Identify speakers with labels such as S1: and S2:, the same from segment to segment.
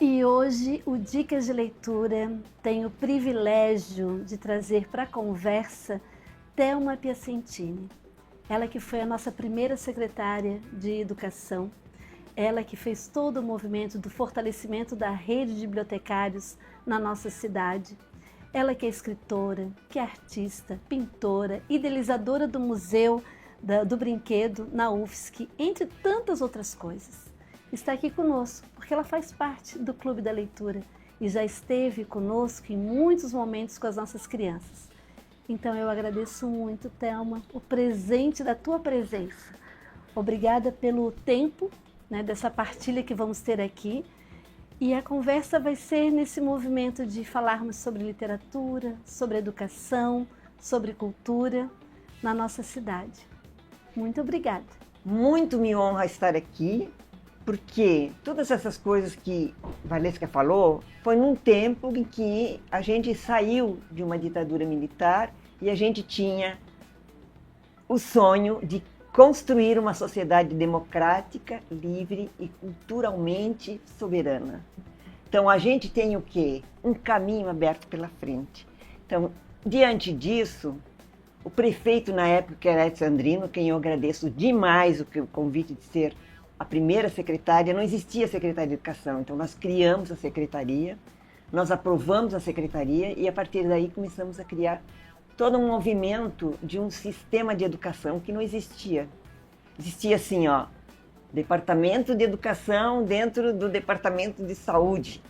S1: E hoje o Dicas de Leitura tem o privilégio de trazer para a conversa Thelma Piacentini. Ela que foi a nossa primeira secretária de Educação, ela que fez todo o movimento do fortalecimento da rede de bibliotecários na nossa cidade. Ela que é escritora, que é artista, pintora, idealizadora do Museu do Brinquedo na UFSC, entre tantas outras coisas. Está aqui conosco, porque ela faz parte do Clube da Leitura e já esteve conosco em muitos momentos com as nossas crianças. Então eu agradeço muito, Thelma, o presente da tua presença. Obrigada pelo tempo, dessa partilha que vamos ter aqui. E a conversa vai ser nesse movimento de falarmos sobre literatura, sobre educação, sobre cultura na nossa cidade. Muito obrigada.
S2: Muito me honra estar aqui, porque todas essas coisas que Valesca falou foi num tempo em que a gente saiu de uma ditadura militar e a gente tinha o sonho de construir uma sociedade democrática, livre e culturalmente soberana. Então a gente tem o quê? Um caminho aberto pela frente. Então, diante disso, o prefeito na época, que era Edson Andrino, quem eu agradeço demais o convite de ser a primeira secretária, não existia secretaria de Educação, então nós criamos a secretaria, nós aprovamos a secretaria e a partir daí começamos a criar todo um movimento de um sistema de educação que não existia. Existia assim, Departamento de Educação dentro do Departamento de Saúde.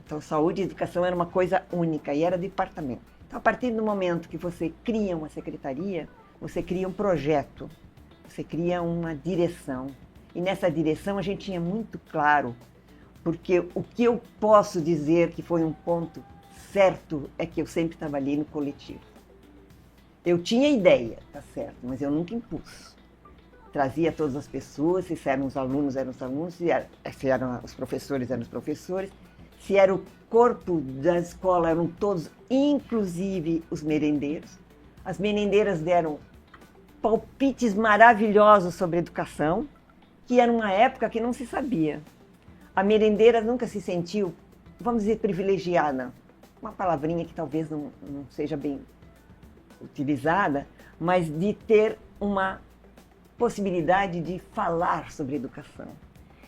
S2: Então, saúde e educação era uma coisa única e era departamento. Então, a partir do momento que você cria uma secretaria, você cria um projeto, você cria uma direção. E nessa direção a gente tinha muito claro, porque o que eu posso dizer que foi um ponto certo é que eu sempre trabalhei no coletivo. Eu tinha ideia, tá certo, mas eu nunca impus. Trazia todas as pessoas, se eram os alunos, se eram os professores, eram os professores, se era o corpo da escola, eram todos, inclusive os merendeiros. As merendeiras deram palpites maravilhosos sobre educação, que era uma época que não se sabia. A merendeira nunca se sentiu, vamos dizer, privilegiada. Uma palavrinha que talvez não seja bem utilizada, mas de ter uma possibilidade de falar sobre educação.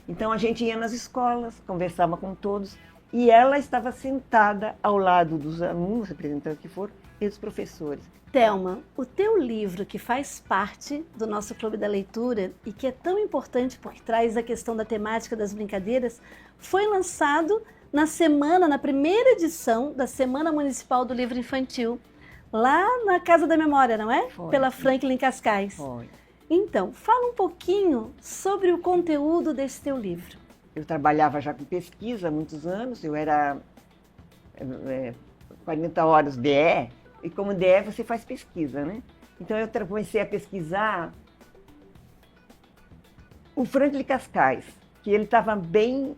S2: Então a gente ia nas escolas, conversava com todos, e ela estava sentada ao lado dos alunos, representantes que foram, e dos professores.
S1: Thelma, o teu livro, que faz parte do nosso Clube da Leitura e que é tão importante porque traz a questão da temática das brincadeiras, foi lançado na primeira edição da Semana Municipal do Livro Infantil, lá na Casa da Memória, não é?
S2: Foi.
S1: Pela Franklin Cascais.
S2: Foi.
S1: Então, fala um pouquinho sobre o conteúdo desse teu livro.
S2: Eu trabalhava já com pesquisa há muitos anos, eu era 40 horas DE, e como DE você faz pesquisa, né? Então eu comecei a pesquisar o Franklin Cascais, que ele estava bem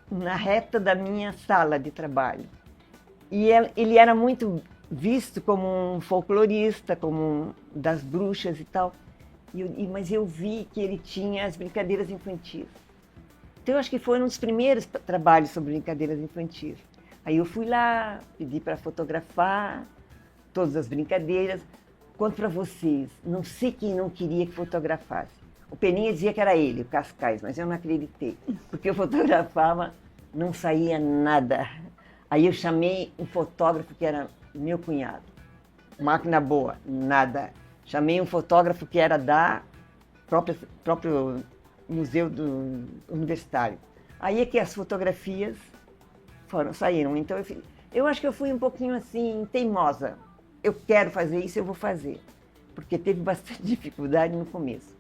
S2: na reta da minha sala de trabalho. E ele era muito visto como um folclorista, como das bruxas e tal, mas eu vi que ele tinha as brincadeiras infantis. Então eu acho que foi um dos primeiros trabalhos sobre brincadeiras infantis. Aí eu fui lá, pedi para fotografar todas as brincadeiras. Conto para vocês, não sei quem não queria que fotografasse. O Peninha dizia que era ele, o Cascais, mas eu não acreditei. Porque eu fotografava, não saía nada. Aí eu chamei um fotógrafo que era meu cunhado. Máquina boa, nada. Chamei um fotógrafo que era da próprio Museu Universitário. Aí é que as fotografias saíram. Então eu acho que eu fui um pouquinho assim, teimosa. Eu quero fazer isso, eu vou fazer. Porque teve bastante dificuldade no começo.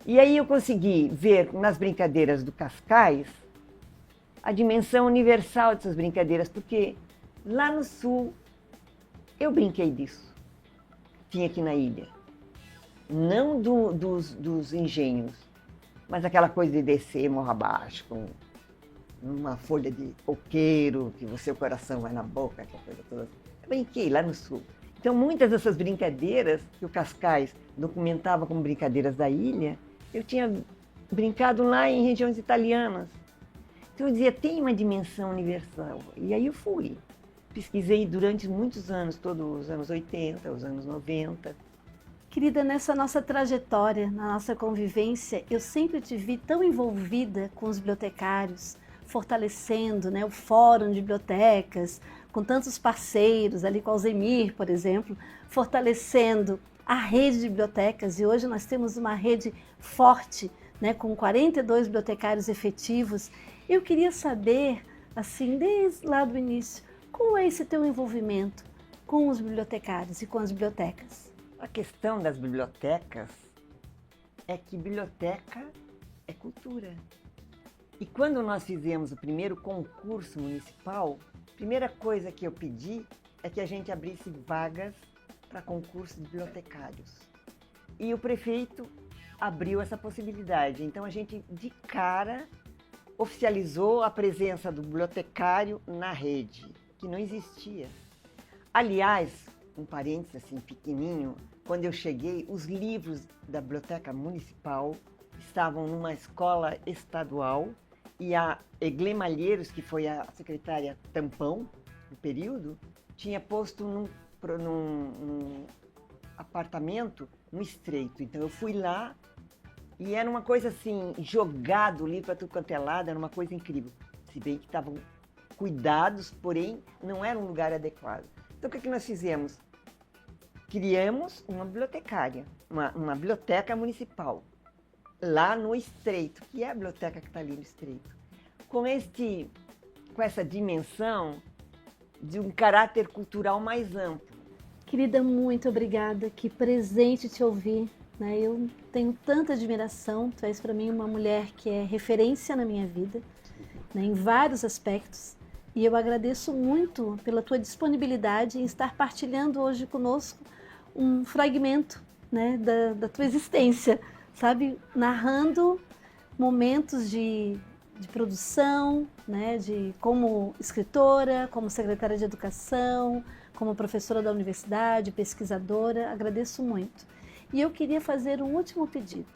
S2: E aí eu consegui ver nas brincadeiras do Cascais a dimensão universal dessas brincadeiras, porque lá no Sul eu brinquei disso. Tinha aqui na ilha. Não dos engenhos, mas aquela coisa de descer morro abaixo, com uma folha de coqueiro, que o seu coração vai na boca, aquela coisa toda. Eu brinquei lá no Sul. Então, muitas dessas brincadeiras que o Cascais documentava como brincadeiras da ilha, eu tinha brincado lá em regiões italianas. Então eu dizia, tem uma dimensão universal. E aí eu fui. Pesquisei durante muitos anos, todos os anos 80, os anos 90.
S1: Querida, nessa nossa trajetória, na nossa convivência, eu sempre te vi tão envolvida com os bibliotecários, fortalecendo, né, o Fórum de Bibliotecas, com tantos parceiros, ali com o Alzemir, por exemplo, fortalecendo a rede de bibliotecas. E hoje nós temos uma rede forte, né, com 42 bibliotecários efetivos. Eu queria saber, assim, desde lá do início, como é esse teu envolvimento com os bibliotecários e com as bibliotecas?
S2: A questão das bibliotecas é que biblioteca é cultura. E quando nós fizemos o primeiro concurso municipal, a primeira coisa que eu pedi é que a gente abrisse vagas para concurso de bibliotecários. E o prefeito abriu essa possibilidade. Então a gente, de cara, oficializou a presença do bibliotecário na rede, que não existia. Aliás, um parênteses assim pequenininho, quando eu cheguei, os livros da biblioteca municipal estavam numa escola estadual e a Eglê Malheiros, que foi a secretária tampão do período, tinha posto num apartamento no Estreito. Então eu fui lá e era uma coisa assim, jogado o livro para tudo quanto é lado, era uma coisa incrível. Se bem que estavam cuidados, porém não era um lugar adequado. Então o que nós fizemos? Criamos uma bibliotecária, uma biblioteca municipal, lá no Estreito, que é a biblioteca que está ali no Estreito, com essa dimensão de um caráter cultural mais amplo.
S1: Querida, muito obrigada, que presente te ouvir, né? Eu tenho tanta admiração, tu és para mim uma mulher que é referência na minha vida, né, em vários aspectos, e eu agradeço muito pela tua disponibilidade em estar partilhando hoje conosco um fragmento, né, da tua existência, sabe? Narrando momentos de produção, né, como escritora, como secretária de educação, como professora da universidade, pesquisadora. Agradeço muito. E eu queria fazer um último pedido.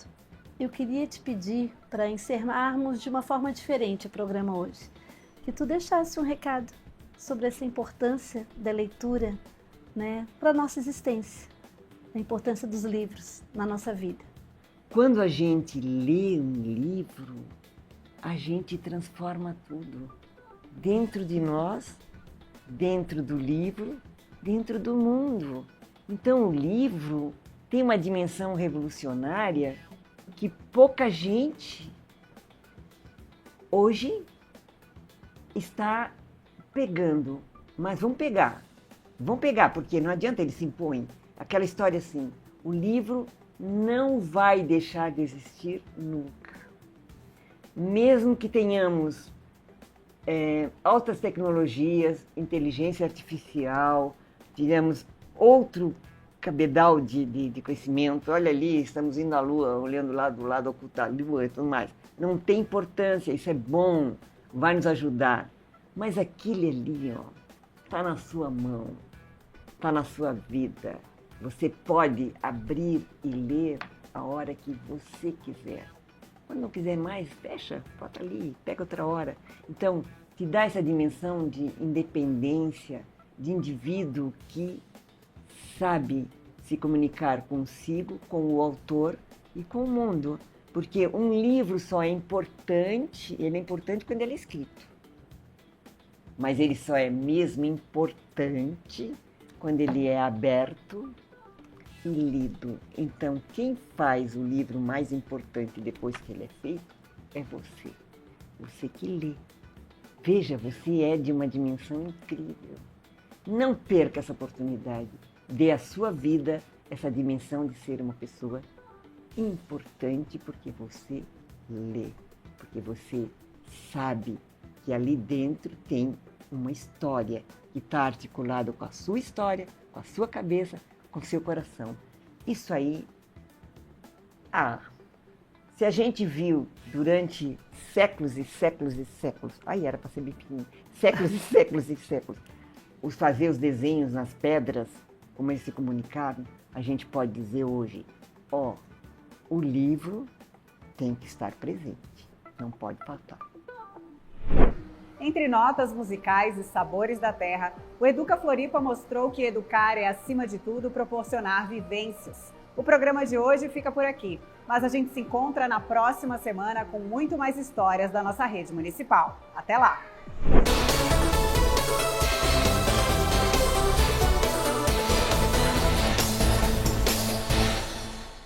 S1: Eu queria te pedir para encerrarmos de uma forma diferente o programa hoje, que tu deixasse um recado sobre essa importância da leitura, né, para a nossa existência, a importância dos livros na nossa vida.
S2: Quando a gente lê um livro, a gente transforma tudo. Dentro de nós, dentro do livro, dentro do mundo. Então o livro tem uma dimensão revolucionária que pouca gente hoje está pegando. Mas vamos pegar, porque não adianta ele se impõe. Aquela história assim, o livro não vai deixar de existir nunca. Mesmo que tenhamos altas tecnologias, inteligência artificial, tivemos outro cabedal de conhecimento, olha ali, estamos indo à Lua, olhando lá do lado oculto da Lua e tudo mais. Não tem importância, isso é bom, vai nos ajudar. Mas aquele ali, ó, está na sua mão, está na sua vida. Você pode abrir e ler a hora que você quiser. Quando não quiser mais, fecha, bota ali, pega outra hora. Então, te dá essa dimensão de independência, de indivíduo que sabe se comunicar consigo, com o autor e com o mundo. Porque um livro só é importante, ele é importante quando ele é escrito. Mas ele só é mesmo importante quando ele é aberto e lido. Então, quem faz o livro mais importante depois que ele é feito é você. Você que lê. Veja, você é de uma dimensão incrível. Não perca essa oportunidade. Dê à sua vida essa dimensão de ser uma pessoa importante porque você lê. Porque você sabe que ali dentro tem uma história que está articulada com a sua história, com a sua cabeça, com o seu coração. Isso aí, se a gente viu durante séculos e séculos e séculos, aí era para ser bem pequenininho, séculos e séculos e séculos, fazer os desenhos nas pedras, como eles se comunicaram, a gente pode dizer hoje, o livro tem que estar presente, não pode faltar.
S3: Entre notas musicais e sabores da terra, o Educa Floripa mostrou que educar é, acima de tudo, proporcionar vivências. O programa de hoje fica por aqui, mas a gente se encontra na próxima semana com muito mais histórias da nossa rede municipal. Até lá!